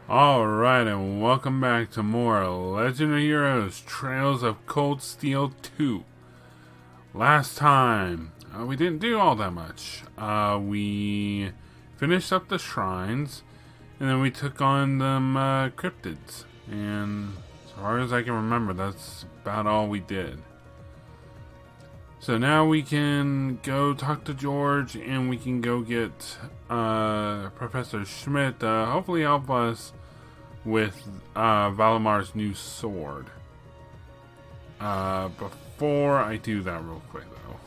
Alright, and welcome back to more Legend of Heroes Trails of Cold Steel 2. Last time, we didn't do all that much. We finished up the shrines, and then we took on them cryptids. And as far as I can remember, that's about all we did. So now we can go talk to George, and we can go get Professor Schmidt to hopefully help us with Valamar's new sword. Before I do that real quick, though.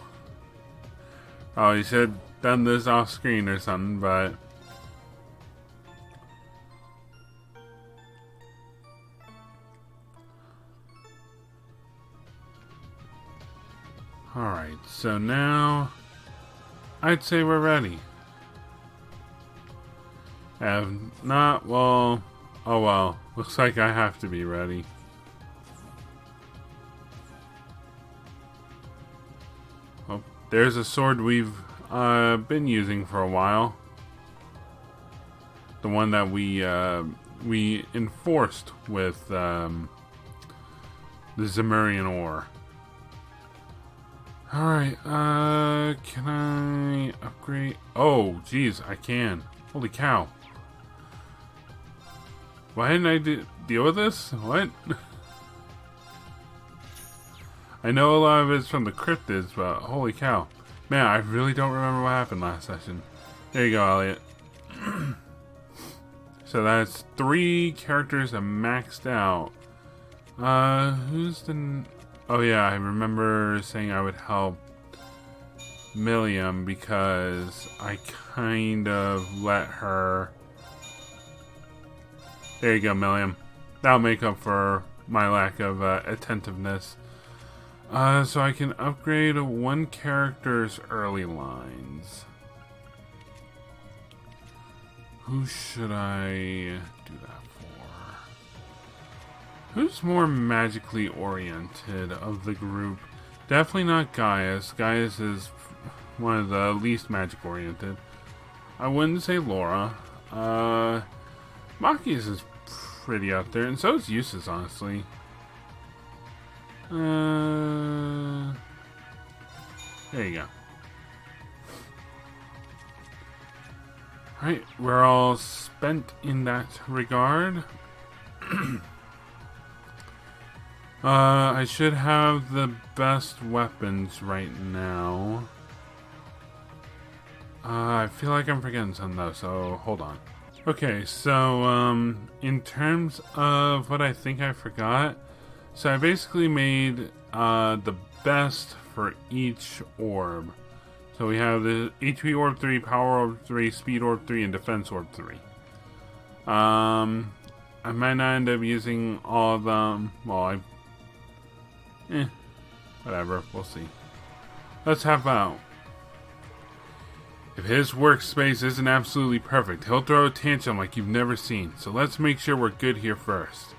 Oh, you should have done this off screen or something, but... Alright, so now I'd say we're ready. Have not, well, oh well, looks like I have to be ready. Well, there's a sword we've been using for a while. The one that we enforced with the Zemurian ore. Alright, can I upgrade? Oh, geez, I can. Holy cow. Why didn't I deal with this? What? I know a lot of it's from the cryptids, but holy cow. Man, I really don't remember what happened last session. There you go, Elliot. So that's 3 characters that maxed out. Who's the... Oh yeah, I remember saying I would help Milliam because I kind of let her... There you go, Milliam. That'll make up for my lack of attentiveness. So I can upgrade one character's early lines. Who should I do that for? Who's more magically oriented of the group? Definitely not Gaius. Gaius is one of the least magic oriented. I wouldn't say Laura. Machias is pretty up there, and so is Eustace, honestly. There you go. Alright, we're all spent in that regard. I should have the best weapons right now. I feel like I'm forgetting some though, so hold on. Okay, so in terms of what I think I forgot, so I basically made the best for each orb. So we have the HP Orb 3, Power Orb 3, Speed Orb 3, and Defense Orb 3. I might not end up using all of them. Well, whatever. We'll see. Let's have out. If his workspace isn't absolutely perfect, he'll throw a tantrum like you've never seen. So let's make sure we're good here first.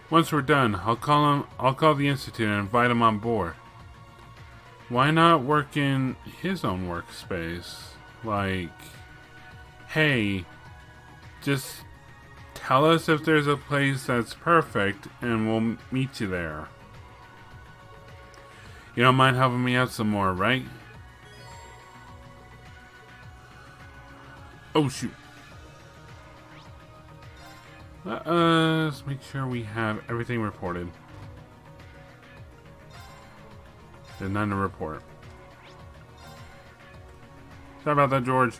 Once we're done, I'll call the Institute and invite him on board. Why not work in his own workspace? Like, hey, just tell us if there's a place that's perfect and we'll meet you there. You don't mind helping me out some more, right? Oh, shoot. Let's make sure we have everything reported. There's none to report. Sorry about that, George.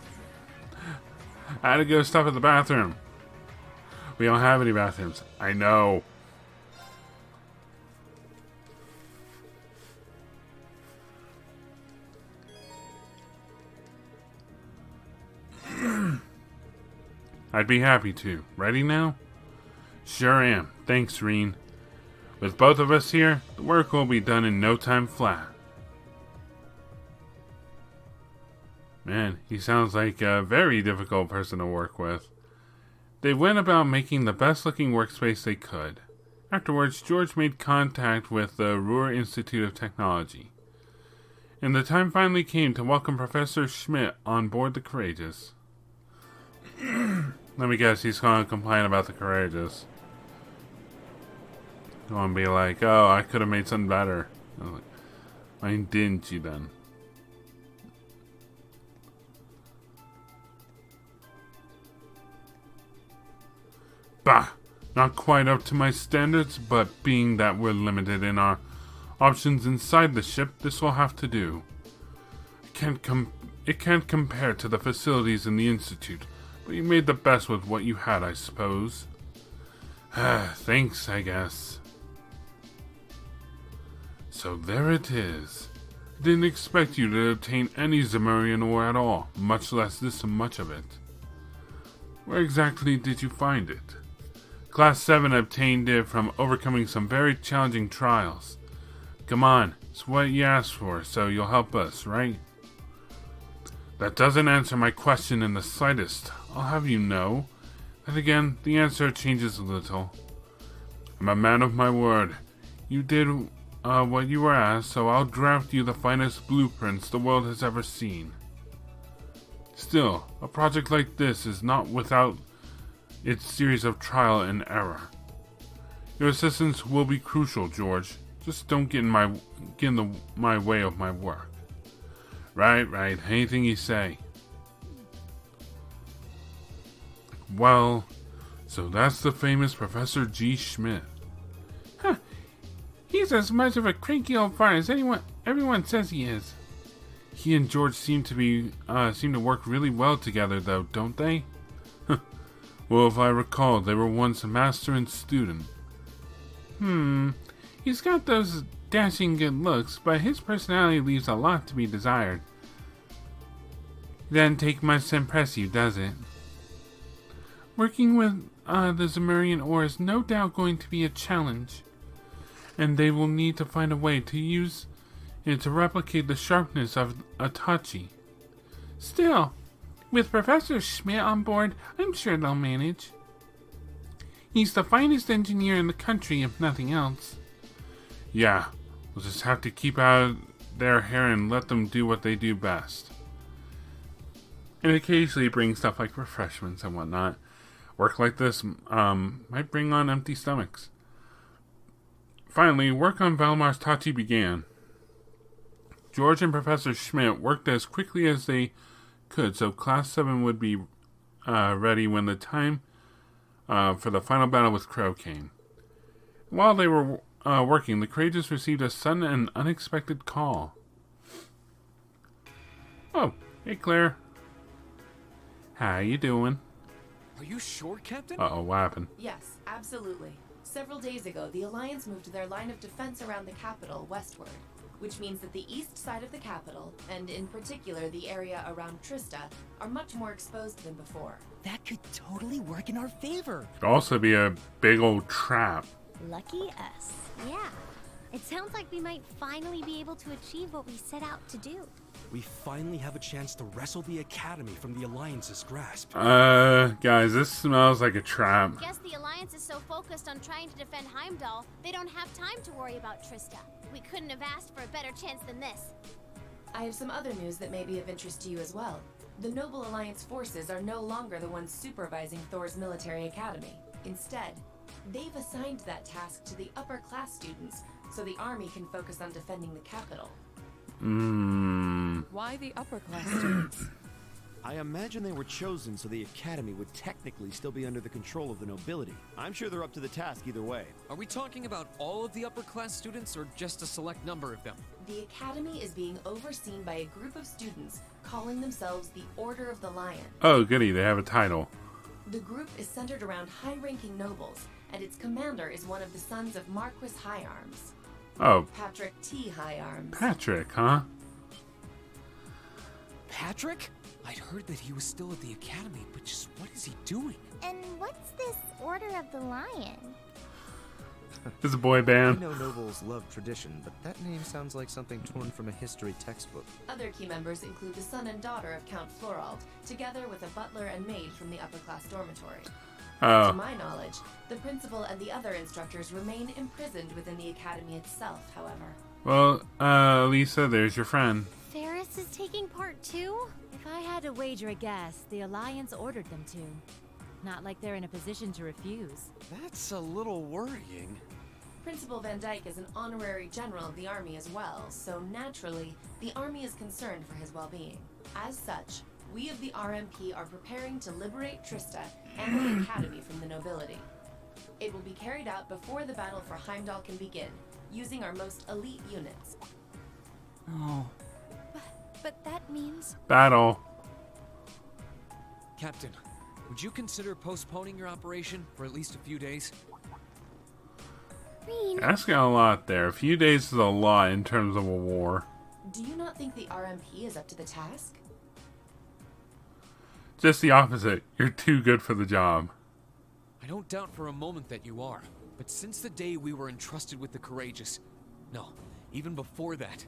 I had to go stuff at the bathroom. We don't have any bathrooms. I know. I'd be happy to. Ready now? Sure am. Thanks, Reen. With both of us here, the work will be done in no time flat. Man, he sounds like a very difficult person to work with. They went about making the best looking workspace they could. Afterwards, George made contact with the Ruhr Institute of Technology. And the time finally came to welcome Professor Schmidt on board the Courageous. Let me guess, he's gonna complain about the courageous. Gonna be like, oh, I could have made something better. I was like, why didn't you then? Bah! Not quite up to my standards, but being that we're limited in our options inside the ship, this will have to do. It can't compare to the facilities in the Institute, but you made the best with what you had, I suppose. Thanks, I guess. So there it is. I didn't expect you to obtain any Zemurian ore at all, much less this much of it. Where exactly did you find it? Class 7 obtained it from overcoming some very challenging trials. Come on, it's what you asked for, so you'll help us, right? That doesn't answer my question in the slightest. I'll have you know. And again, the answer changes a little. I'm a man of my word. You did what you were asked, so I'll draft you the finest blueprints the world has ever seen. Still, a project like this is not without its series of trial and error. Your assistance will be crucial, George. Just don't get in my way of my work. Right. Anything you say. Well, so that's the famous Professor G. Schmidt. Huh. He's as much of a cranky old fart as everyone says he is. He and George seem to work really well together, though, don't they? Well, if I recall, they were once master and student. He's got those dashing good looks, but his personality leaves a lot to be desired. Doesn't take much to impress you, does it? Working with the Zemurian ore is no doubt going to be a challenge, and they will need to find a way to use it to replicate the sharpness of Itachi. Still, with Professor Schmidt on board, I'm sure they'll manage. He's the finest engineer in the country, if nothing else. Yeah, we'll just have to keep out of their hair and let them do what they do best. And occasionally bring stuff like refreshments and whatnot. Work like this might bring on empty stomachs. Finally, work on Valmar's Tachi began. George and Professor Schmidt worked as quickly as they could, so Class 7 would be ready when the time for the final battle with Crow came. While they were working, the Courageous received a sudden and unexpected call. Oh, hey Claire. How you doing? Are you sure, Captain? Uh-oh, what happened? Yes, absolutely. Several days ago, the Alliance moved their line of defense around the capital westward, which means that the east side of the capital, and in particular the area around Trista, are much more exposed than before. That could totally work in our favor. Could also be a big old trap. Lucky us. Yeah. It sounds like we might finally be able to achieve what we set out to do. We finally have a chance to wrestle the Academy from the Alliance's grasp. Guys, this smells like a trap. Guess the Alliance is so focused on trying to defend Heimdallr, they don't have time to worry about Trista. We couldn't have asked for a better chance than this. I have some other news that may be of interest to you as well. The Noble Alliance forces are no longer the ones supervising Thor's military academy. Instead, they've assigned that task to the upper class students, so the army can focus on defending the capital. Why the upper class students? I imagine they were chosen so the Academy would technically still be under the control of the nobility. I'm sure they're up to the task either way. Are we talking about all of the upper class students or just a select number of them? The Academy is being overseen by a group of students calling themselves the Order of the Lion. Oh, goody, they have a title. The group is centered around high-ranking nobles, and its commander is one of the sons of Marquis Higharms. Oh. Patrick T. Higharms. Patrick, huh? Patrick? I'd heard that he was still at the Academy, but just what is he doing? And what's this Order of the Lion? It's a boy band. I know nobles love tradition, but that name sounds like something torn from a history textbook. Other key members include the son and daughter of Count Florald, together with a butler and maid from the upper-class dormitory. To my knowledge, the principal and the other instructors remain imprisoned within the academy itself, however. Well, Lisa, there's your friend. Ferris is taking part too? If I had to wager a guess, the Alliance ordered them to. Not like they're in a position to refuse. That's a little worrying. Principal Van Dyke is an honorary general of the Army as well, so naturally, the Army is concerned for his well-being. As such, we of the RMP are preparing to liberate Trista and the Academy from the nobility. It will be carried out before the battle for Heimdallr can begin, using our most elite units. Oh. But that means... Battle. Captain, would you consider postponing your operation for at least a few days? Rean, Asking a lot there. A few days is a lot in terms of a war. Do you not think the RMP is up to the task? Just the opposite. You're too good for the job. I don't doubt for a moment that you are, but since the day we were entrusted with the Courageous, no, even before that,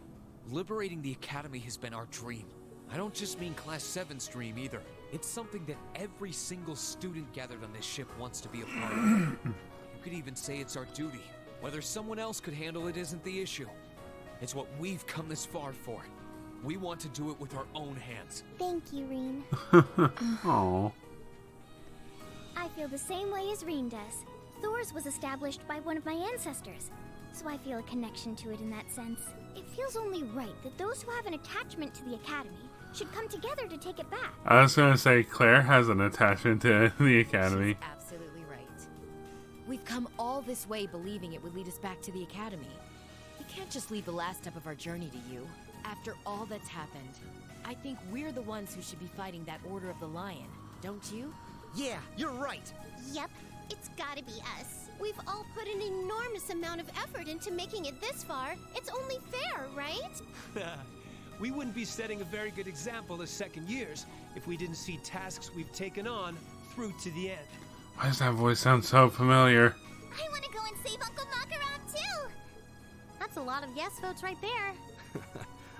liberating the Academy has been our dream. I don't just mean Class 7's dream either. It's something that every single student gathered on this ship wants to be a part of. You could even say it's our duty. Whether someone else could handle it isn't the issue. It's what we've come this far for. We want to do it with our own hands. thank you, Rean. Aww. I feel the same way as Rean does. Thor's was established by one of my ancestors, so I feel a connection to it in that sense. It feels only right that those who have an attachment to the Academy should come together to take it back. I was gonna say Claire has an attachment to the Academy. She's absolutely right. We've come all this way believing it would lead us back to the Academy. We can't just leave the last step of our journey to you. After all that's happened, I think we're the ones who should be fighting that Order of the Lion, don't you? Yeah, you're right. Yep, it's gotta be us. We've all put an enormous amount of effort into making it this far. It's only fair, right? We wouldn't be setting a very good example as second years if we didn't see tasks we've taken on through to the end. Why does that voice sound so familiar? I want to go and save Uncle Makaron too! That's a lot of yes votes right there.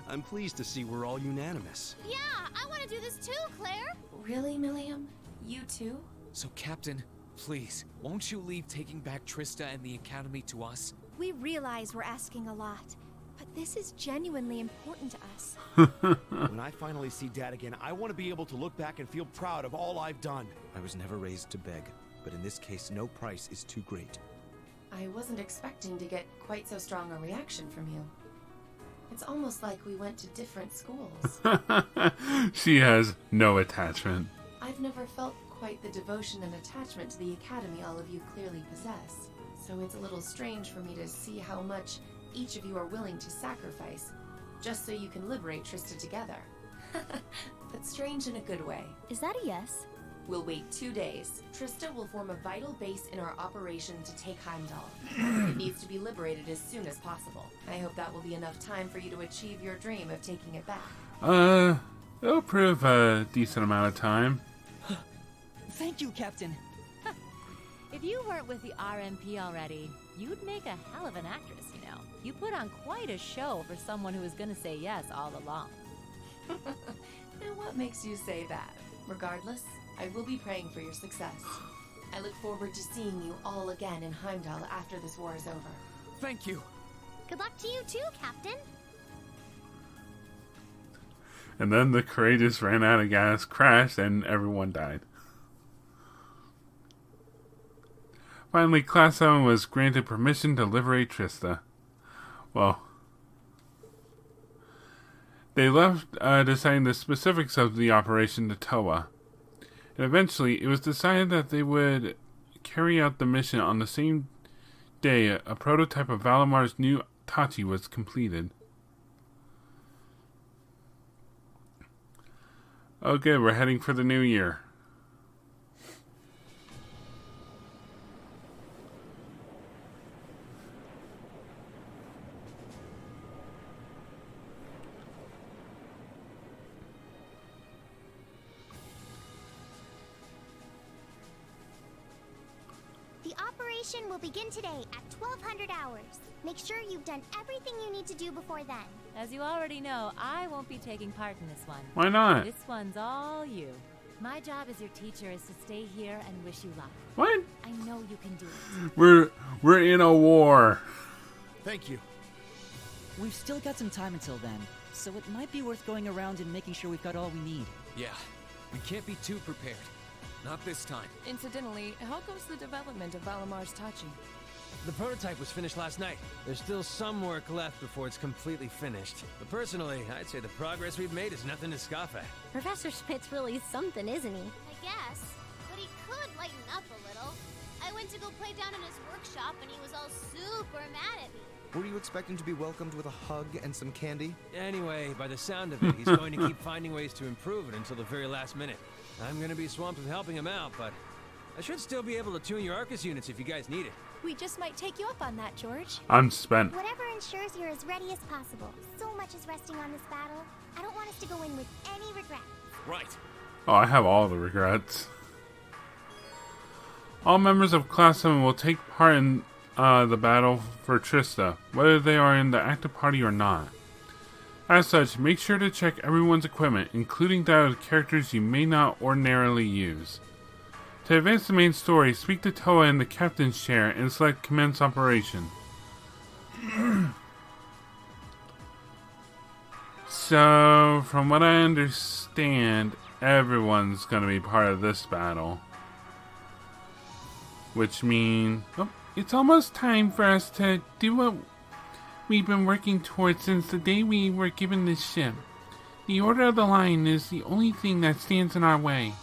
I'm pleased to see we're all unanimous. Yeah, I want to do this too, Claire! Really, Milliam? You too? So, Captain, please, won't you leave taking back Trista and the Academy to us? We realize we're asking a lot, but this is genuinely important to us. When I finally see Dad again, I want to be able to look back and feel proud of all I've done. I was never raised to beg, but in this case, no price is too great. I wasn't expecting to get quite so strong a reaction from you. It's almost like we went to different schools. She has no attachment. I've never felt quite the devotion and attachment to the Academy all of you clearly possess. So it's a little strange for me to see how much each of you are willing to sacrifice, just so you can liberate Trista together. But strange in a good way. Is that a yes? We'll wait 2 days. Trista will form a vital base in our operation to take Heimdallr. It needs to be liberated as soon as possible. I hope that will be enough time for you to achieve your dream of taking it back. It'll prove a decent amount of time. Thank you, Captain. If you weren't with the RMP already, you'd make a hell of an actress, you know. You put on quite a show for someone who was gonna say yes all along. Now what makes you say that? Regardless, I will be praying for your success. I look forward to seeing you all again in Heimdallr after this war is over. Thank you. Good luck to you too, Captain. And then the Courageous ran out of gas, crashed, and everyone died. Finally, Class 7 was granted permission to liberate Trista. Well, they left deciding the specifics of the operation to Toa. And eventually, it was decided that they would carry out the mission on the same day a prototype of Valamar's new Tachi was completed. Okay, we're heading for the new year. The operation will begin today at 1200 hours. Make sure you've done everything you need to do before then. As you already know, I won't be taking part in this one. Why not? This one's all you. My job as your teacher is to stay here and wish you luck. What? I know you can do it. We're in a war. Thank you. We've still got some time until then, so it might be worth going around and making sure we've got all we need. Yeah, we can't be too prepared. Not this time. Incidentally, how goes the development of Valamar's Tachi? The prototype was finished last night. There's still some work left before it's completely finished. But personally, I'd say the progress we've made is nothing to scoff at. Professor Schmidt's really something, isn't he? I guess. But he could lighten up a little. I went to go play down in his workshop and he was all super mad at me. Were you expecting to be welcomed with a hug and some candy? Anyway, by the sound of it, he's going to keep finding ways to improve it until the very last minute. I'm going to be swamped with helping him out, but I should still be able to tune your Arcus units if you guys need it. We just might take you up on that, George. I'm spent. Whatever ensures you're as ready as possible. So much is resting on this battle. I don't want us to go in with any regrets. Right. Oh, I have all the regrets. All members of Class 7 will take part in the battle for Trista, whether they are in the active party or not. As such, make sure to check everyone's equipment, including that of the characters you may not ordinarily use. To advance the main story, speak to Toa in the captain's chair and select Commence Operation. So, from what I understand, everyone's going to be part of this battle. Which means... Oh, it's almost time for us to do what we've been working towards since the day we were given this ship. The Order of the Lion is the only thing that stands in our way.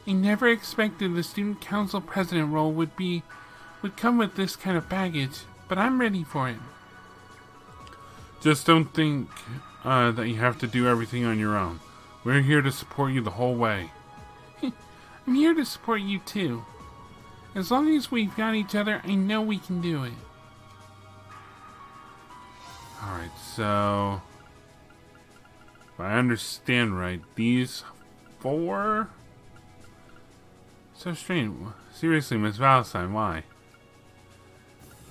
I never expected the Student Council President role would come with this kind of baggage, but I'm ready for it. Just don't think that you have to do everything on your own. We're here to support you the whole way. I'm here to support you too. As long as we've got each other, I know we can do it. Alright, so... if I understand right, these 4... So strange. Seriously, Miss Valentine, why?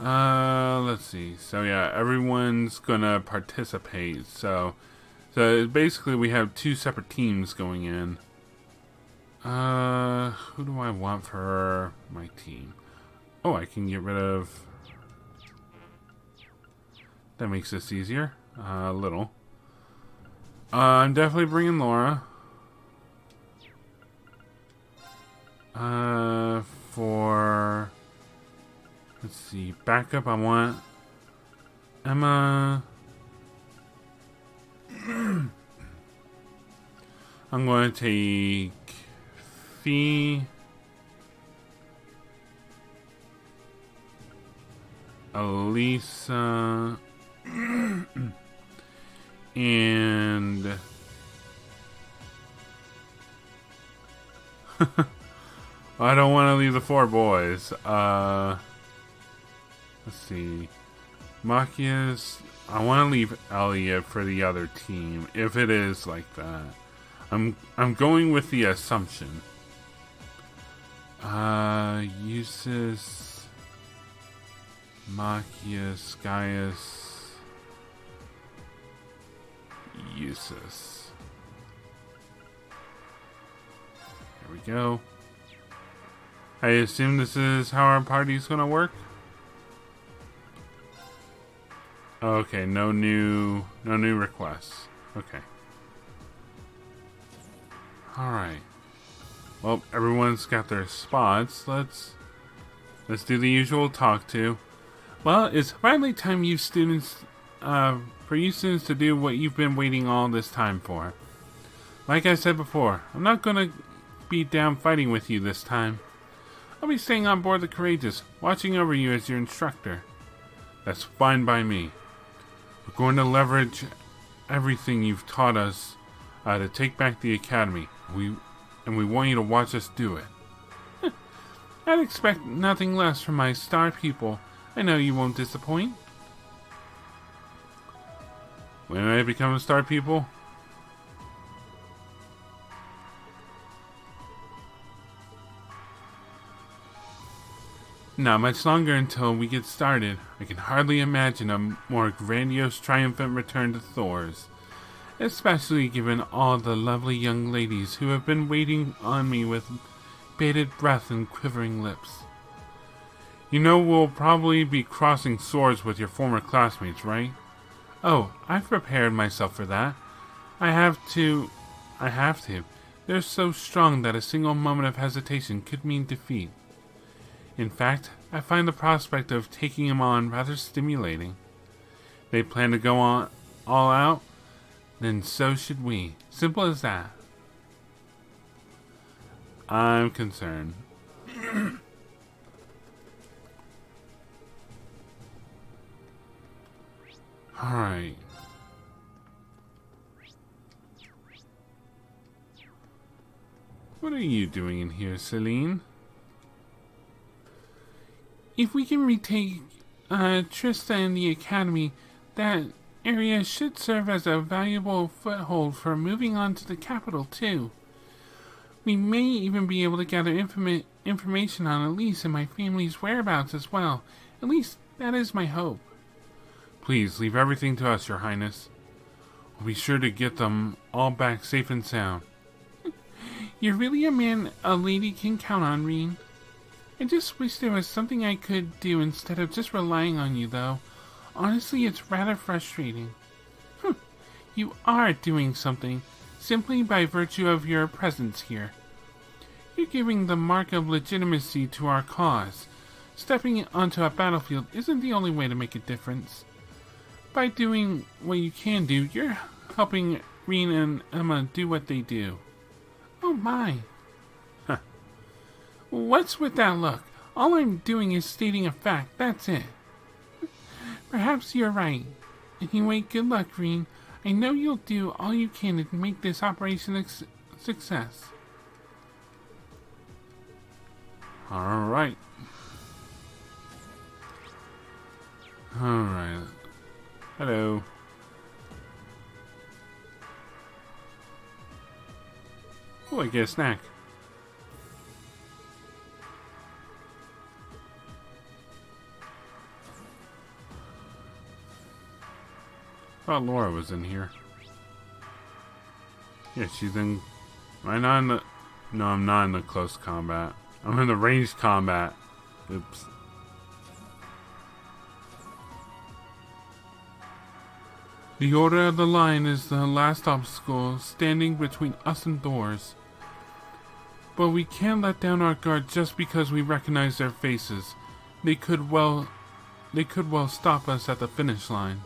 Let's see. So yeah, everyone's gonna participate. So basically we have 2 separate teams going in. Who do I want for my team? Oh, I can get rid of... That makes this easier. A little. I'm definitely bringing Laura. For... let's see. Backup, I want... Emma... I'm going to take... Fee... Elisa... and... I don't want to leave the 4 boys. Let's see. Machias... I want to leave Elliot for the other team, if it is like that. I'm going with the assumption. Uses... Machias, Gaius... Usus. There we go. I assume this is how our party's gonna work? Okay, no new requests. Okay. Alright. Well, everyone's got their spots. Let's do the usual talk to. Well, it's finally time for you students to do what you've been waiting all this time for. Like I said before, I'm not gonna be down fighting with you this time. I'll be staying on board the Courageous, watching over you as your instructor. That's fine by me. We're going to leverage everything you've taught us to take back the Academy. We want you to watch us do it. I'd expect nothing less from my star pupil. I know you won't disappoint. When I become a star pupil? Not much longer until we get started. I can hardly imagine a more grandiose, triumphant return to Thor's. Especially given all the lovely young ladies who have been waiting on me with bated breath and quivering lips. You know we'll probably be crossing swords with your former classmates, right? Oh, I've prepared myself for that. I have to. They're so strong that a single moment of hesitation could mean defeat. In fact, I find the prospect of taking them on rather stimulating. They plan to go on all out, then so should we. Simple as that. I'm concerned. Alright. What are you doing in here, Celine? If we can retake Trista and the Academy, that area should serve as a valuable foothold for moving on to the capital, too. We may even be able to gather information on Elise and my family's whereabouts as well. At least, that is my hope. Please, leave everything to us, Your Highness. We'll be sure to get them all back safe and sound. You're really a man a lady can count on, Reen. I just wish there was something I could do instead of just relying on you, though. Honestly, it's rather frustrating. You are doing something, simply by virtue of your presence here. You're giving the mark of legitimacy to our cause. Stepping onto a battlefield isn't the only way to make a difference. By doing what you can do, you're helping Reen and Emma do what they do. Oh my. Huh. What's with that look? All I'm doing is stating a fact, that's it. Perhaps you're right. Anyway, good luck, Reen. I know you'll do all you can to make this operation a success. Alright. Alright. Hello. Oh, I get a snack. Thought Laura was in here. Yeah, she's in... Am I not in the... No, I'm not in the close combat. I'm in the ranged combat. Oops. The Order of the Lion is the last obstacle standing between us and Thors. But we can't let down our guard just because we recognize their faces. They could well stop us at the finish line.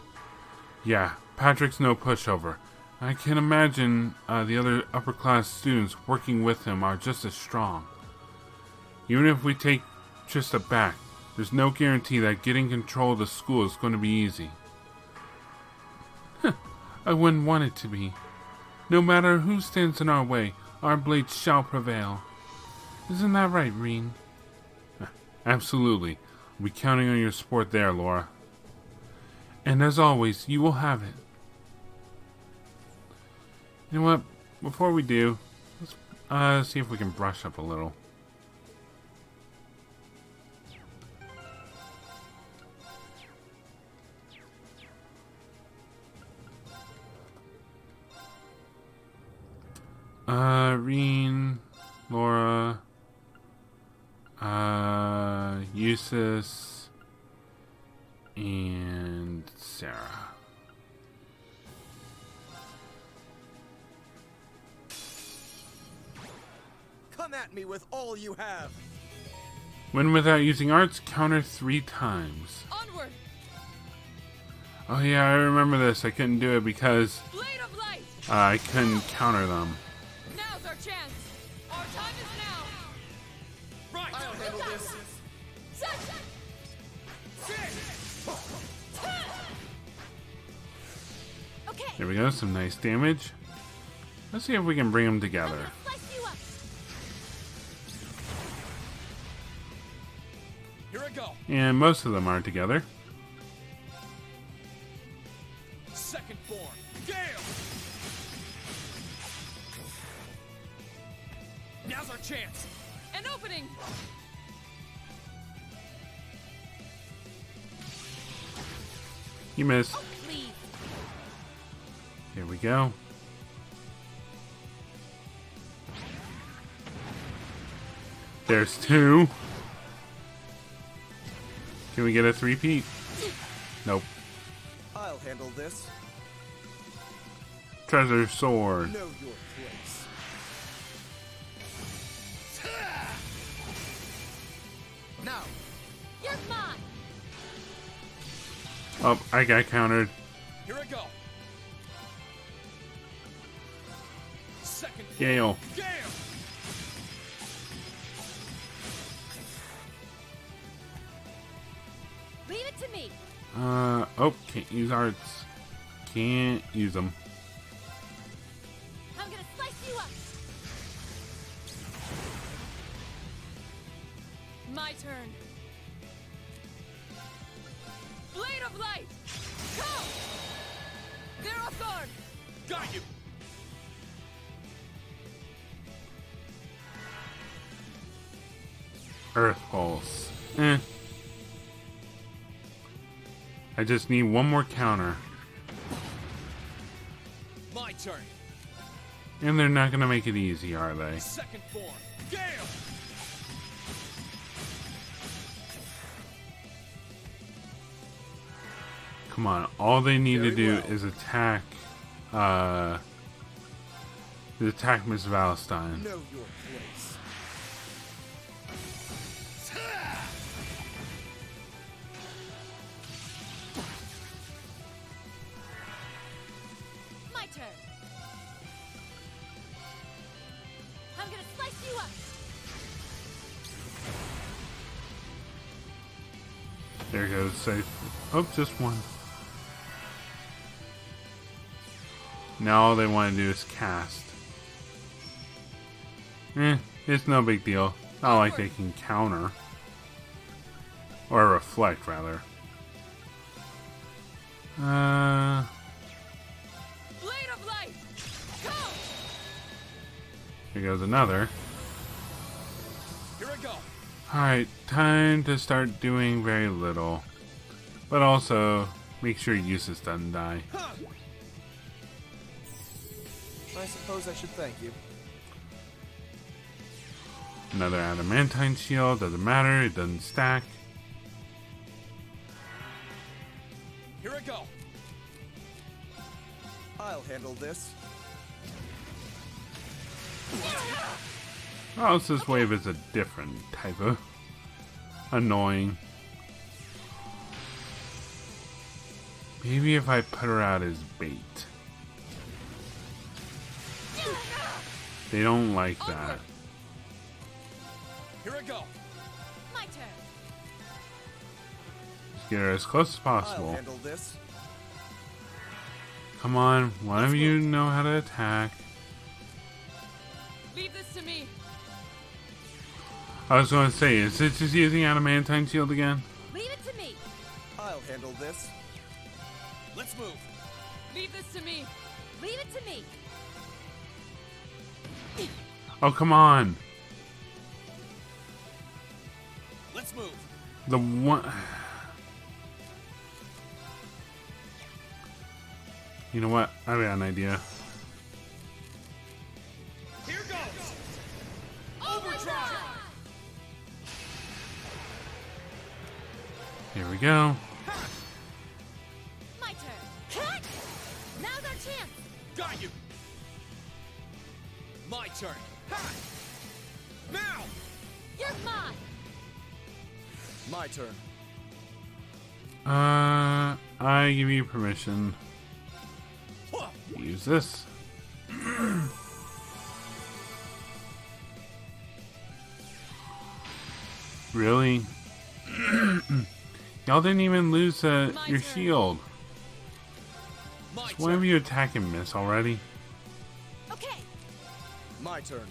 Yeah, Patrick's no pushover. I can imagine the other upper-class students working with him are just as strong. Even if we take Trista back, there's no guarantee that getting control of the school is going to be easy. I wouldn't want it to be. No matter who stands in our way, our blades shall prevail. Isn't that right, Reen? Absolutely. I'll be counting on your support there, Laura. And as always, you will have it. You know what? Before we do, let's see if we can brush up a little. Reen, Laura, Eustace, and Sarah. Come at me with all you have. Win without using arts, counter 3 times. Onward! Oh yeah, I remember this. I couldn't do it because Blade of light! I couldn't counter them. Now's our chance! Our time is now! Right, I'll handle this. Okay. There we go, some nice damage. Let's see if we can bring them together. Slice you up. Here I go. And most of them are together. Second form. Gale! Now's our chance. An opening! You missed. Oh, please. Here we go. There's 2. Can we get a 3-peat? Nope. I'll handle this. Treasure sword. Know your place. Now. You're mine. Oh, I got countered. Here I go. Second. Gale. Gale. Leave it to me. Oh, can't use arts. Can't use them. I'm gonna slice you up. My turn. Blade of light. Go. They're off guard. Got you. Earth Pulse. Eh. I just need one more counter. My turn. And they're not gonna make it easy, are they? Second form. Gale. Come on, all they need to Very do well. is attack, Miss Valentine. Know your place. My turn. I'm gonna slice you up. There goes safe. Oh, just one. Now all they want to do is cast. It's no big deal. Not like they can counter. Or reflect, rather. Blade of light. Go. Here goes another. Here I go. Alright, time to start doing very little. But also, make sure Eustace doesn't die. I suppose I should thank you. Another adamantine shield, doesn't matter, it doesn't stack. Here I go. I'll handle this. Oh, this wave is a different type of annoying. Maybe if I put her out as bait. They don't like that. Here I go. My turn. Just get her as close as I'll possible. handle this. Come on, one of you know how to attack. Leave this to me. I was going to say, is it just using adamantine shield again? Leave it to me. I'll handle this. Let's move. Leave this to me. Leave it to me. Oh, come on. Let's move. The one... You know what? I've got an idea. Here goes. Overdrive. Here we go. My turn. Now's our chance. Got you. My turn. Now. You're mine. My turn. I give you permission to use this. Really? Y'all didn't even lose your turn. shield. My So why have turn. you attack and miss already? Okay. My turn.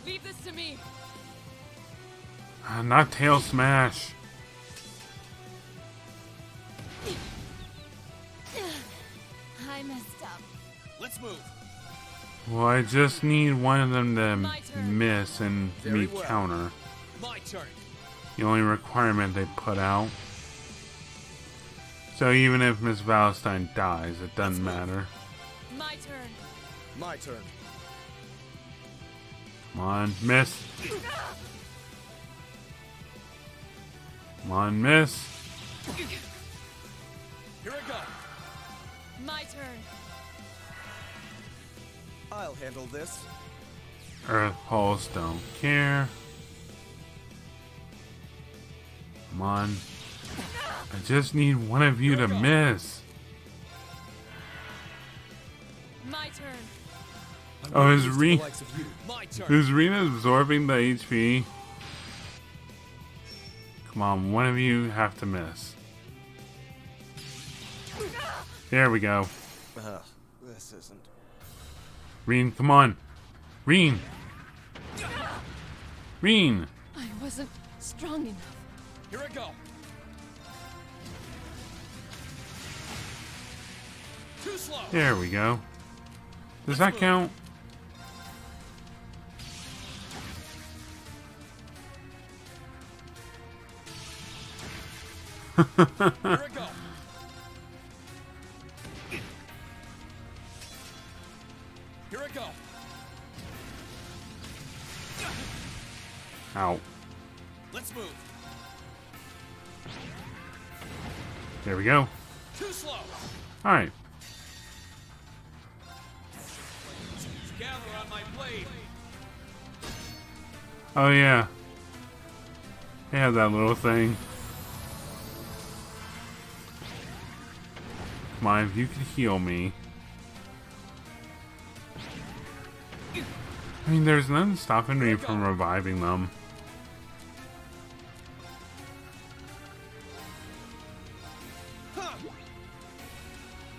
Leave this to me. Not tail smash. I messed up. Let's move. Well, I just need one of them to My turn. miss and Very me well. counter. My turn. The only requirement they put out. So even if Miss Valentine dies, it doesn't matter. My turn. My turn. Come on, miss. Come on, miss. Here I go. My turn. I'll handle this. Earth Pulse, don't care. Come on. I just need one of you to miss. My turn. Oh, is My turn. Rena absorbing the HP? Come on, one of you have to miss. There we go. Ugh, this isn't. Reen, come on. Reen! Reen! I wasn't strong enough. Here I go. Too slow. There we go. Does that count? Here I go. Here I go. Ow. Let's move. There we go. Too slow. Alright. Gather on my blade. Oh yeah. They have that little thing. Come on, if you could heal me. I mean, there's nothing stopping me from reviving them.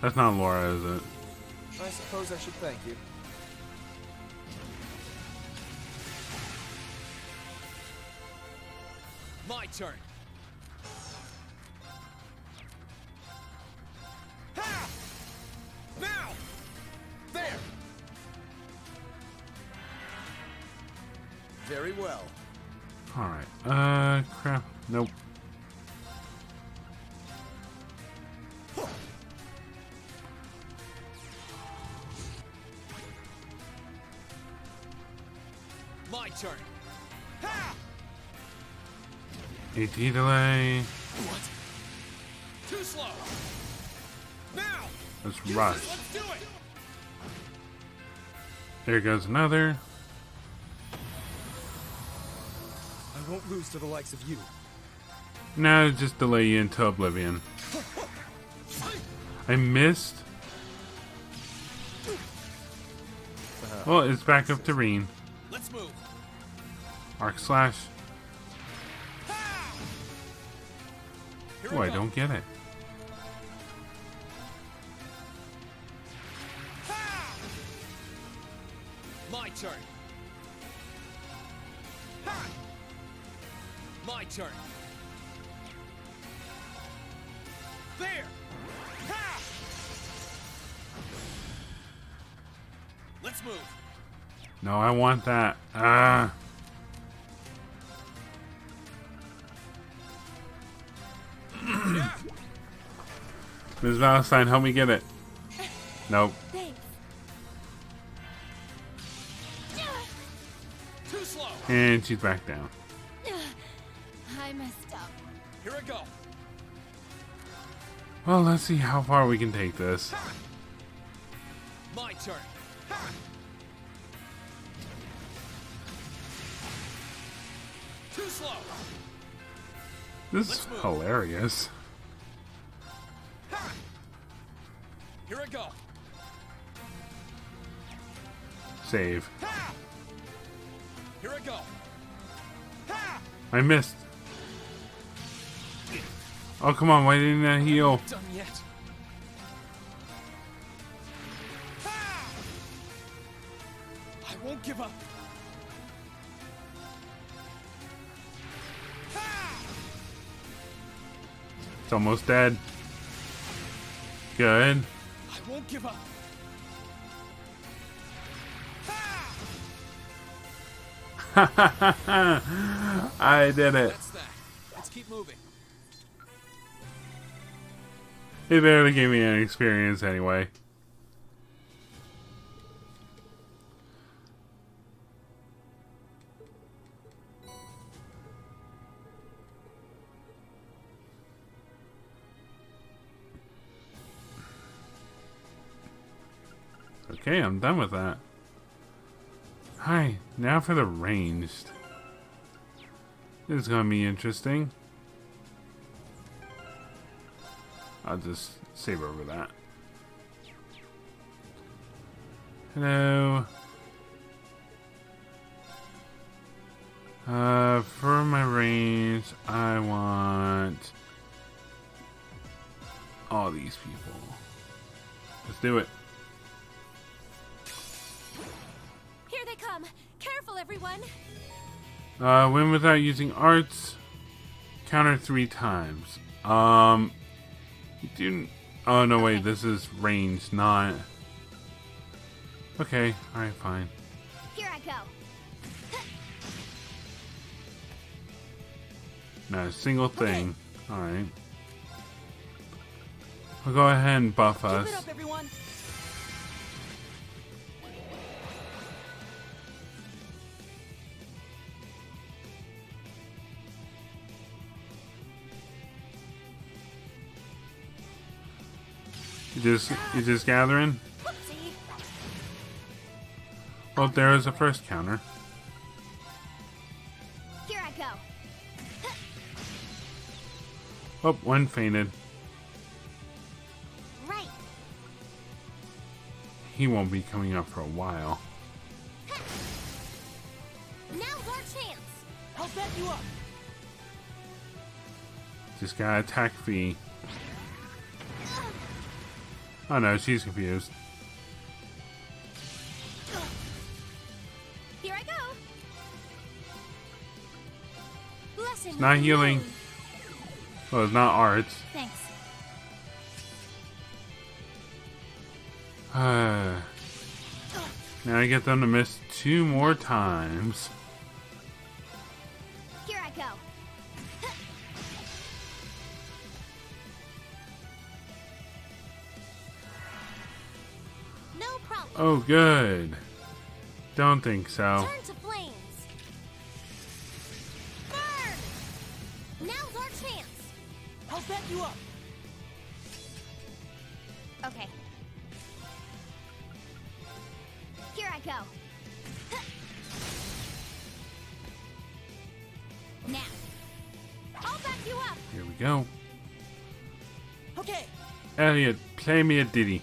That's not Laura, is it? I suppose I should thank you. My turn. Ha! Now! There! Very well. Alright. Crap. Nope. My turn. AT delay. What? Too slow. Now. Let's Use rush. it. Let's do it. There goes another. I won't lose to the likes of you. Now just delay you into oblivion. I missed. Well, it's back up to Reen. Let's move. Arc slash. Here Oh, we I go. don't get it. My turn. My turn. There. Ha! Let's move. No, I want that. Ah. Ms. Valentine, help me get it. Nope. Thanks. Too slow. And she's back down. I messed up. Here I go. Well, let's see how far we can take this. My turn. Too slow. This is hilarious. Here I go. Save. Here I go. I missed. Oh, come on. Why didn't I heal? Done yet. I won't give up. It's almost dead. Good. I won't give up. I did it. That's that. Let's keep moving. It barely gave me any experience anyway. Okay, I'm done with that. Hi, now for the ranged. This is gonna be interesting. I'll just save over that. Hello. For my range, I want all these people. Let's do it. Here they come. Careful, everyone. Win without using arts. Counter 3 times. You didn't. Oh no, wait. This is range, not. Okay. All right. Fine. Here I go. Not a single thing. All right. I'll go ahead and buff us. Keep it up, everyone. You just gathering? Whoopsie. Well, there is a first counter. Here I go. Oh, one fainted. Right. He won't be coming up for a while. Now's our chance. I'll back you up. Just got attack fee. Oh no, she's confused. Here I go. Blessing. Not of the healing. moon. Well, it's not arts. Thanks. Now I get them to miss 2 more times. Here I go. No problem. Oh, good. Don't think so. Turn to flames. Burn. Now's our chance. I'll back you up. Okay. Here I go. Now. I'll back you up. Here we go. Okay, Elliot, play me a ditty.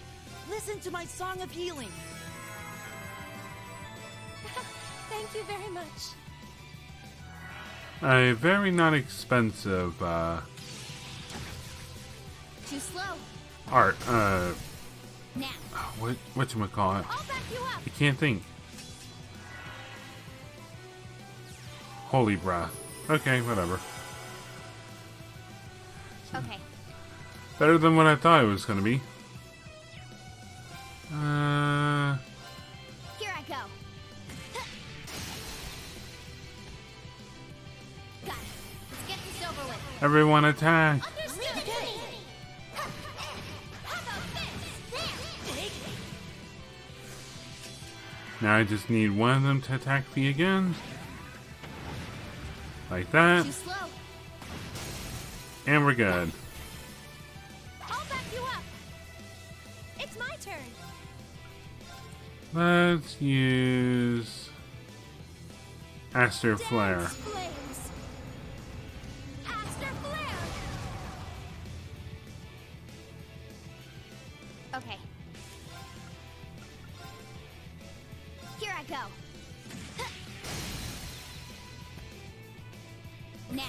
listen to my song of healing. Thank you very much. A very not expensive Too slow. art. Now. Whatchamacallit? I'll back you up. I can't think. Holy breath. Okay, whatever. Okay. Better than what I thought it was gonna be. Here I go. Got it. Let's get this over with. Everyone attack! Understood. How about this? There. Now I just need one of them to attack me again. Like that. Too slow. And we're good. I'll back you up. It's my turn. Let's use Aster Flare. Dance flames. Aster flare. Okay. Here I go. Now.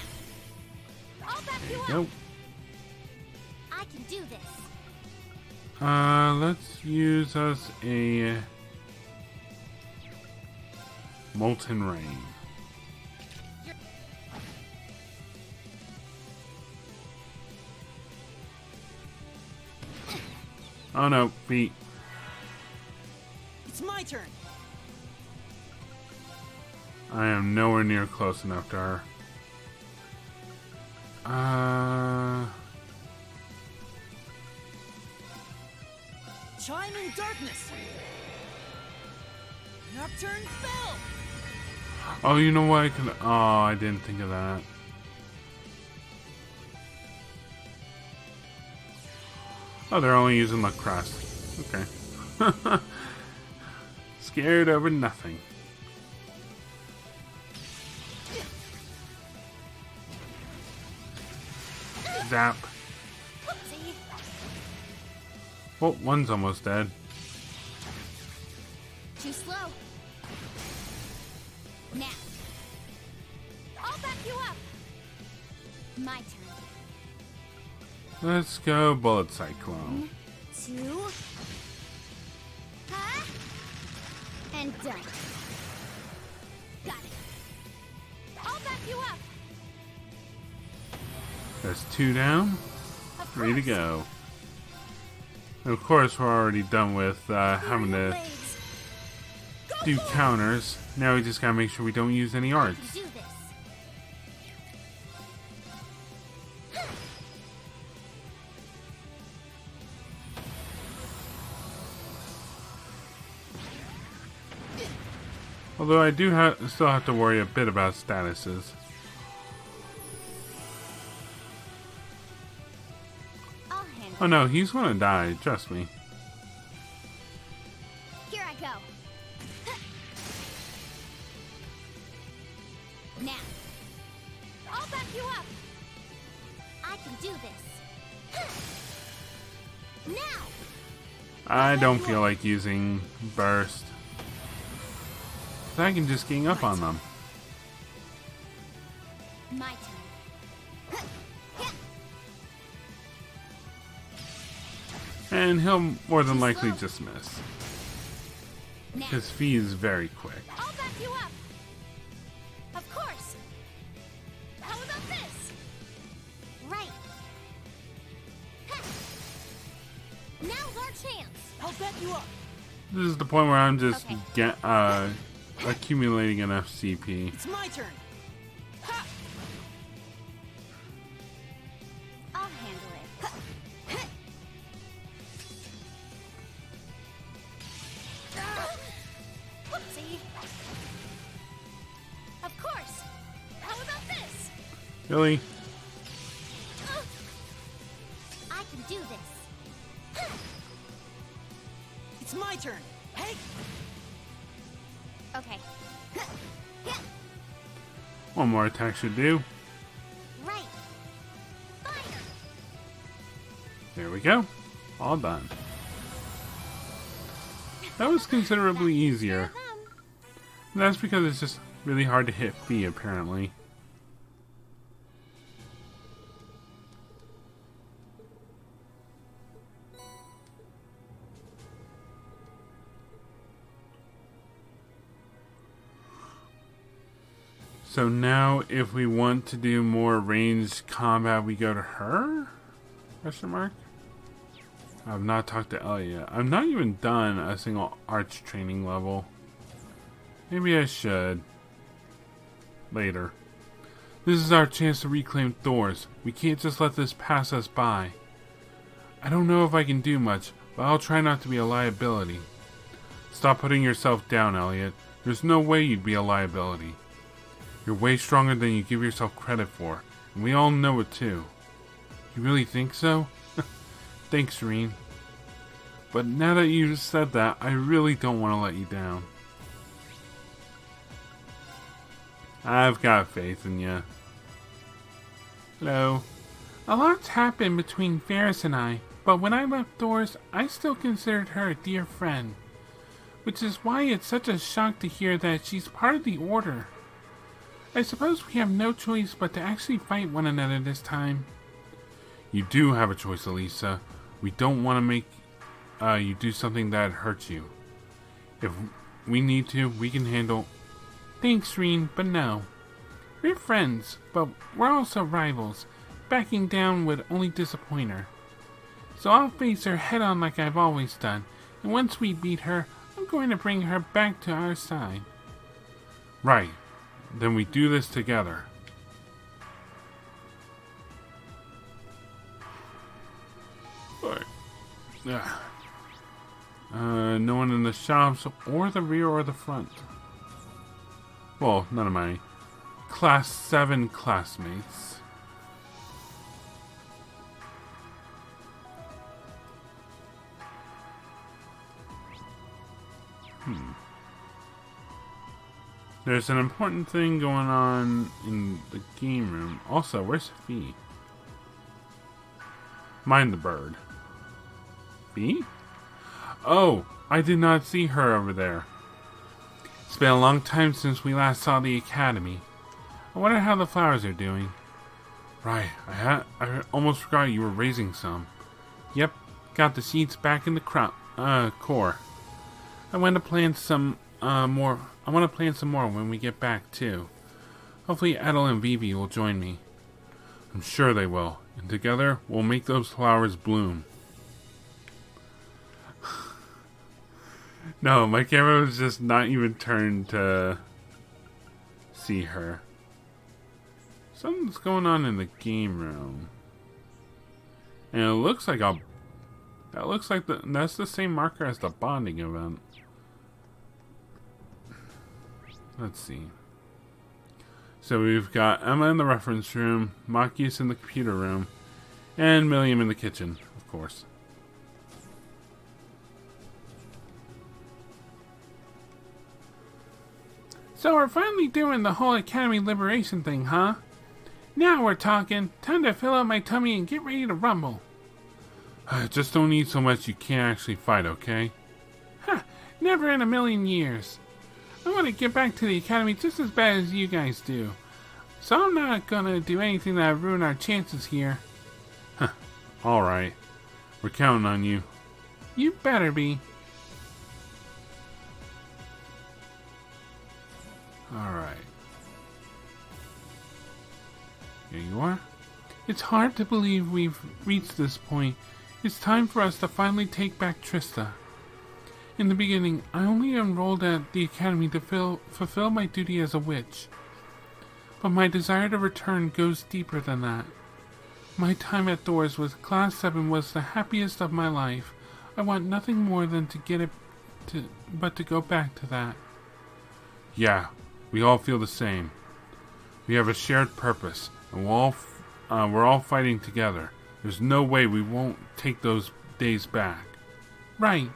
I'll back you up. Nope. I can do this. Let's use us a Molten Rain. Oh no, feet. It's my turn. I am nowhere near close enough to her. Chiming darkness. Nocturne spell. Oh, you know what? I can. Oh, I didn't think of that. Oh, they're only using luck crest. Okay. Scared over nothing. Zap. Whoopsie. Well, one's almost dead. Too slow. Now. I'll back you up. My turn. Let's go Bullet Cyclone. 1, 2. Huh? And done. Got it. I'll back you up. That's 2 down. 3 to go. And of course, we're already done with having to do counters. Now we just gotta make sure we don't use any arts. Do this. Although I do still have to worry a bit about statuses. I'll handle Oh no, he's gonna die, trust me. Here I go. Now. I'll back you up. I can do this. Now. I don't feel like using Burst. I can just gang up on them. My turn. And he'll more than likely just miss. Now. His fee is very quick. I'll back you up. Of course. How about this? Right. Now's our chance. I'll back you up. This is the point where I'm just Okay. accumulating enough CP. It's my turn. Ha! I'll handle it. Whoopsie. Of course. How about this? Really? I can do this. It's my turn. Hey! Okay. One more attack should do. Right. Fire. There we go. All done. That was considerably easier. And that's because it's just really hard to hit B, apparently. So now, if we want to do more ranged combat, we go to her? Question mark? I've not talked to Ellie yet. I'm not even done a single arch training level. Maybe I should. Later. This is our chance to reclaim Thor's. We can't just let this pass us by. I don't know if I can do much, but I'll try not to be a liability. Stop putting yourself down, Elliot. There's no way you'd be a liability. You're way stronger than you give yourself credit for, and we all know it too. You really think so? Thanks, Reen. But now that you said that, I really don't want to let you down. I've got faith in you. Hello. A lot's happened between Ferris and I, but when I left Thor's, I still considered her a dear friend. Which is why it's such a shock to hear that she's part of the Order. I suppose we have no choice but to actually fight one another this time. You do have a choice, Elisa. We don't want to make you do something that hurts you. If we need to, we can handle... Thanks, Reen, but no. We're friends, but we're also rivals. Backing down would only disappoint her. So I'll face her head on like I've always done, and once we beat her, I'm going to bring her back to our side. Right. Then we do this together. Alright. No one in the shops, or the rear, or the front. Well, none of my Class 7 classmates. There's an important thing going on in the game room. Also, where's Fee? Mind the bird. V? Oh, I did not see her over there. It's been a long time since we last saw the academy. I wonder how the flowers are doing. Right, I almost forgot you were raising some. Yep, got the seeds back in the core. I want to plant some more. I want to plant some more when we get back too. Hopefully Edel and Vivi will join me. I'm sure they will, and together we'll make those flowers bloom. No, my camera was just not even turned to see her. Something's going on in the game room. And it looks like that's the same marker as the bonding event. Let's see. So we've got Emma in the reference room, Machias in the computer room, and Milliam in the kitchen, of course. So we're finally doing the whole Academy liberation thing, huh? Now we're talking. Time to fill up my tummy and get ready to rumble. Just don't eat so much you can't actually fight, okay? Huh, never in a million years. I want to get back to the Academy just as bad as you guys do. So I'm not gonna do anything that would ruin our chances here. Alright. We're counting on you. You better be. Alright. Here you are. It's hard to believe we've reached this point. It's time for us to finally take back Trista. In the beginning, I only enrolled at the Academy to fulfill my duty as a witch. But my desire to return goes deeper than that. My time at Thor's with Class 7 was the happiest of my life. I want nothing more than but to go back to that. Yeah, we all feel the same. We have a shared purpose, and we're all fighting together. There's no way we won't take those days back. Right.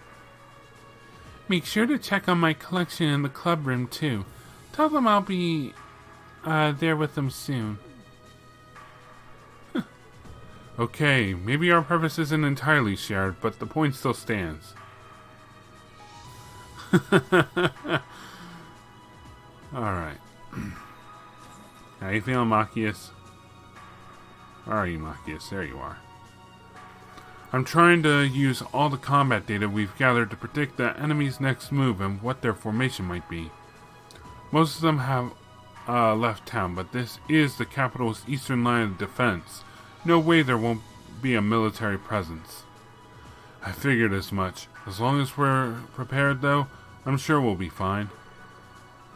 Make sure to check on my collection in the club room too. Tell them I'll be there with them soon. Okay, maybe our purpose isn't entirely shared, but the point still stands. Alright. How you feeling, Machias? Where are you, Machias? There you are. I'm trying to use all the combat data we've gathered to predict the enemy's next move and what their formation might be. Most of them have left town, but this is the capital's eastern line of defense. No way there won't be a military presence. I figured as much. As long as we're prepared, though, I'm sure we'll be fine.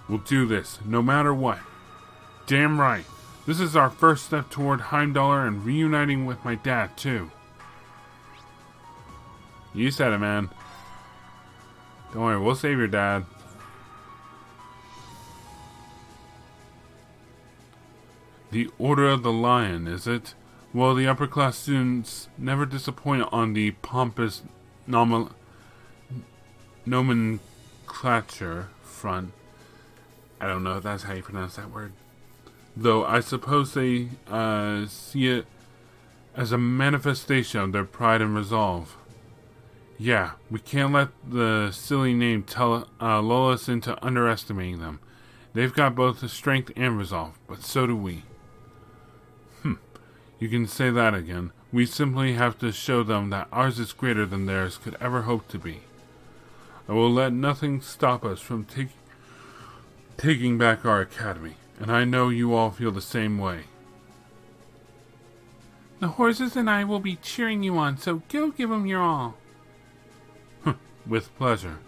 We'll do this, no matter what. Damn right. This is our first step toward Heimdallr and reuniting with my dad, too. You said it, man. Don't worry, we'll save your dad. The Order of the Lion, is it? Well, the upper-class students never disappoint on the pompous nomenclature front. I don't know if that's how you pronounce that word. Though I suppose they see it as a manifestation of their pride and resolve. Yeah, we can't let the silly name lull us into underestimating them. They've got both the strength and resolve, but so do we. You can say that again. We simply have to show them that ours is greater than theirs could ever hope to be. I will let nothing stop us from taking back our academy, and I know you all feel the same way. The horses and I will be cheering you on, so go give them your all. With pleasure.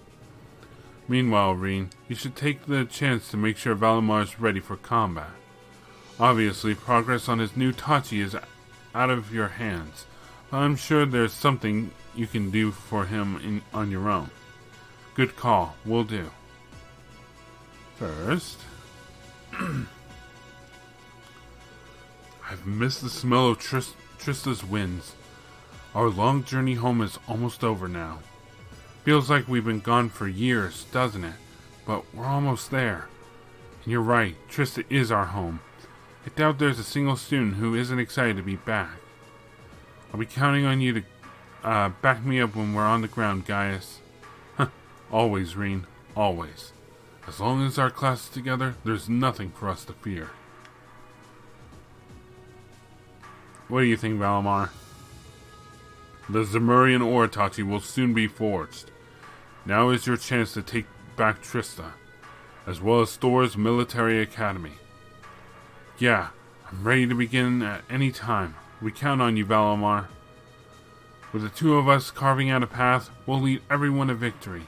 Meanwhile, Reen, you should take the chance to make sure Valimar is ready for combat. Obviously, progress on his new Tachi is out of your hands, but I'm sure there's something you can do for him on your own. Good call, will do. First, I've missed the smell of Trista's winds. Our long journey home is almost over now. Feels like we've been gone for years, doesn't it? But we're almost there. And you're right, Trista is our home. I doubt there's a single student who isn't excited to be back. I'll be counting on you back me up when we're on the ground, Gaius. Always, Reen. Always. As long as our class is together, there's nothing for us to fear. What do you think, Valimar? The Zemurian ore, Tachi, will soon be forged. Now is your chance to take back Trista, as well as Thor's military academy. Yeah, I'm ready to begin at any time. We count on you, Valimar. With the two of us carving out a path, we'll lead everyone to victory.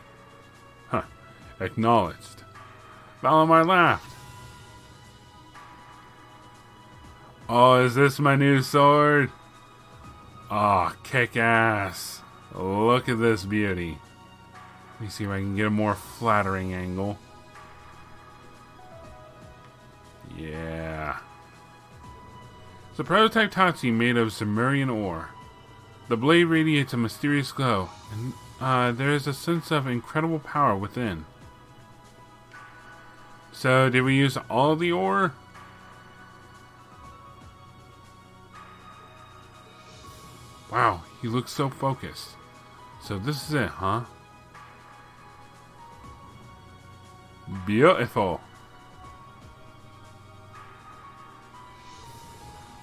Huh. Acknowledged. Valimar laughed. Oh, is this my new sword? Ah, kick ass. Look at this beauty. Let me see if I can get a more flattering angle. Yeah. It's a prototype Tachi made of Zemurian ore. The blade radiates a mysterious glow, and there is a sense of incredible power within. So, did we use all the ore? Wow, he looks so focused. So this is it, huh? Beautiful.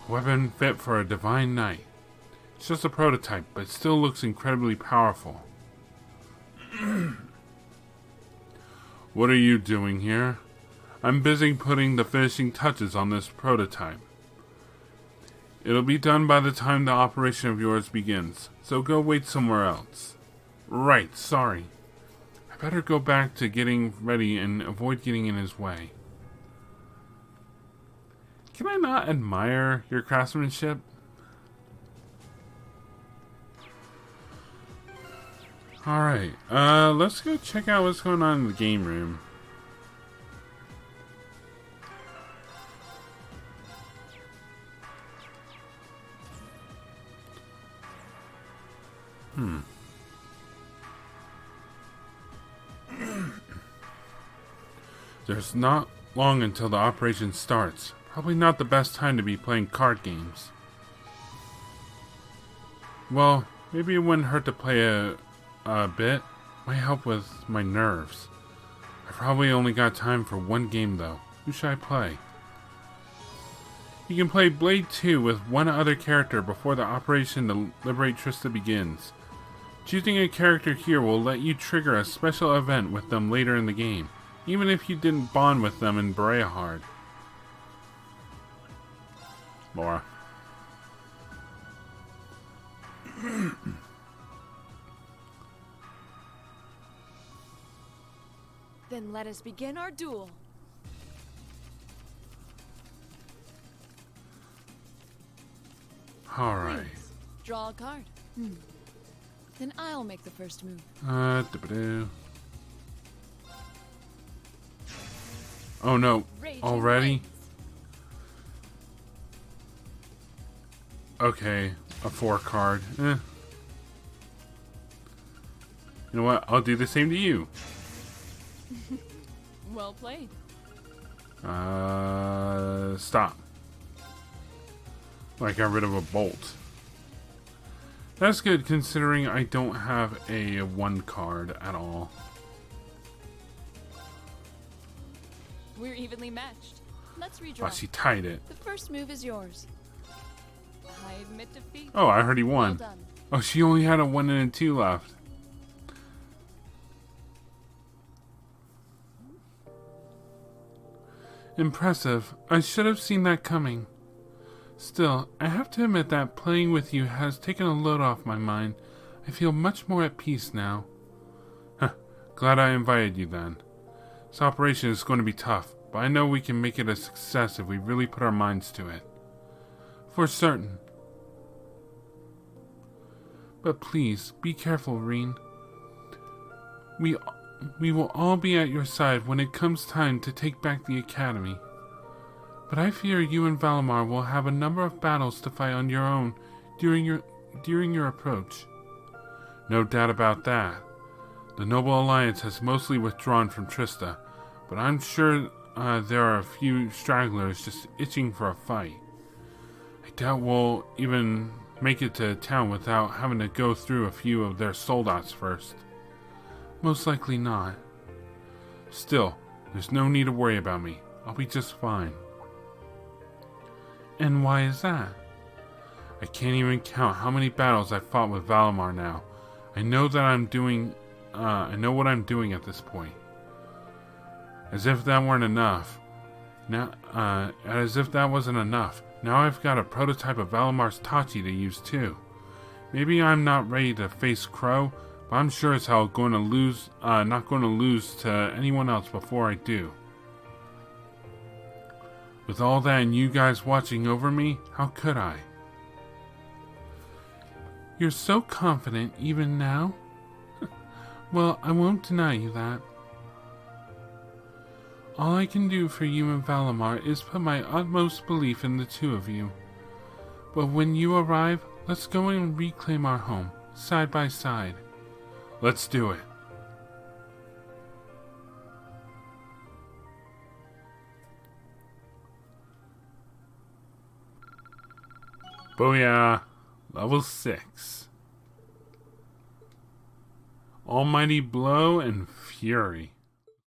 Weapon fit for a divine knight. It's just a prototype, but it still looks incredibly powerful. What are you doing here? I'm busy putting the finishing touches on this prototype. It'll be done by the time the operation of yours begins, so go wait somewhere else. Right, sorry. I better go back to getting ready and avoid getting in his way. Can I not admire your craftsmanship? Alright, let's go check out what's going on in the game room. There's not long until the operation starts. Probably not the best time to be playing card games. Well, maybe it wouldn't hurt to play a bit. Might help with my nerves. I probably only got time for one game though. Who should I play? You can play Blade 2 with one other character before the operation to liberate Trista begins. Choosing a character here will let you trigger a special event with them later in the game, even if you didn't bond with them in Breahard. Laura. Then let us begin our duel. Alright. Please, draw a card. Then I'll make the first move. Oh no, Raging already? Winds. Okay, a 4 card. You know what? I'll do the same to you. Well played. Stop. I got rid of a bolt. That's good considering I don't have a 1 card at all. We're evenly matched. Let's redraw. Oh, she tied it. The first move is yours. I admit defeat. Oh, I heard he won. Well done. Oh, she only had a 1 and a 2 left. Impressive. I should have seen that coming. Still, I have to admit that playing with you has taken a load off my mind. I feel much more at peace now. Huh. Glad I invited you then. This operation is going to be tough, but I know we can make it a success if we really put our minds to it. For certain. But please, be careful, Reen. We will all be at your side when it comes time to take back the Academy. But I fear you and Valimar will have a number of battles to fight on your own during your approach. No doubt about that. The Noble Alliance has mostly withdrawn from Trista, but I'm sure there are a few stragglers just itching for a fight. I doubt we'll even make it to town without having to go through a few of their soldats first. Most likely not. Still, there's no need to worry about me. I'll be just fine. And why is that? I can't even count how many battles I've fought with Valimar now. I know what I'm doing at this point. As if that wasn't enough. Now I've got a prototype of Valimar's Tachi to use too. Maybe I'm not ready to face Crow, but I'm sure as hell not going to lose to anyone else before I do. With all that and you guys watching over me, how could I? You're so confident even now? Well, I won't deny you that. All I can do for you and Valimar is put my utmost belief in the two of you. But when you arrive, let's go and reclaim our home, side by side. Let's do it. Booyah! Level 6. Almighty Blow and Fury.